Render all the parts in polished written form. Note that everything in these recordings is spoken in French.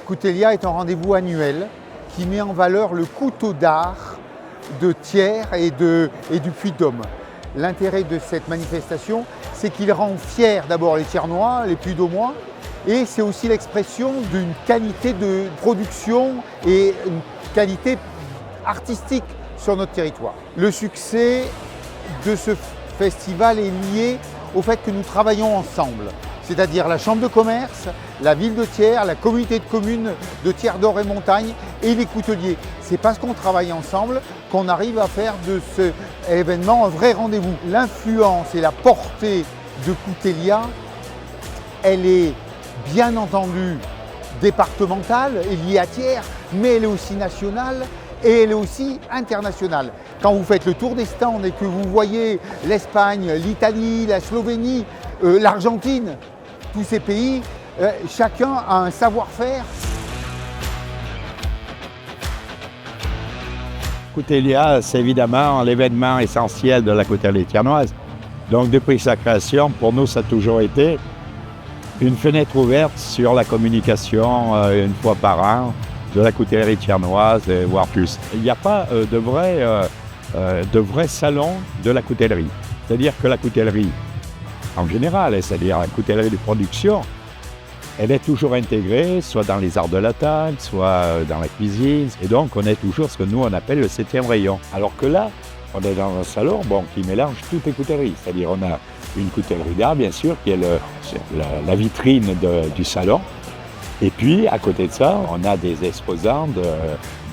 Coutelia est un rendez-vous annuel qui met en valeur le couteau d'art de Thiers et du Puy-de-Dôme. L'intérêt de cette manifestation, c'est qu'il rend fiers d'abord les Thiernois, les Puy-de-Dômois, et c'est aussi l'expression d'une qualité de production et une qualité artistique sur notre territoire. Le succès de ce festival est lié au fait que nous travaillons ensemble, c'est-à-dire la Chambre de commerce, la ville de Thiers, la communauté de communes de Thiers-d'Or et Montagne et les couteliers. C'est parce qu'on travaille ensemble qu'on arrive à faire de cet événement un vrai rendez-vous. L'influence et la portée de Coutelia, elle est bien entendu départementale et liée à Thiers, mais elle est aussi nationale et elle est aussi internationale. Quand vous faites le tour des stands et que vous voyez l'Espagne, l'Italie, la Slovénie, l'Argentine, tous ces pays, chacun a un savoir-faire. Coutelia, c'est évidemment l'événement essentiel de la coutellerie thiernoise. Donc depuis sa création, pour nous, ça a toujours été une fenêtre ouverte sur la communication une fois par an de la coutellerie thiernoise, voire plus. Il n'y a pas de vrai salon de la coutellerie. C'est-à-dire que la coutellerie, en général, c'est-à-dire la coutellerie de production, elle est toujours intégrée, soit dans les arts de la table, soit dans la cuisine. Et donc, on est toujours ce que nous, on appelle le 7e rayon. Alors que là, on est dans un salon qui mélange toutes les coutelleries. C'est-à-dire, on a une coutellerie d'art, bien sûr, qui est la vitrine du salon. Et puis, à côté de ça, on a des exposants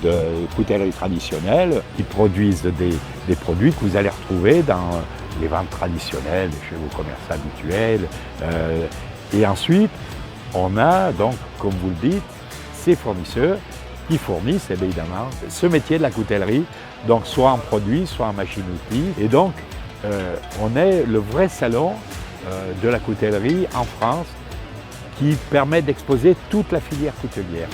de coutellerie traditionnelle qui produisent des produits que vous allez retrouver dans les ventes traditionnelles, chez vos commerçants habituels. Et ensuite, on a donc, comme vous le dites, ces fournisseurs qui fournissent évidemment ce métier de la coutellerie, donc soit en produits, soit en machine-outils. Et donc, on est le vrai salon de la coutellerie en France qui permet d'exposer toute la filière coutelière.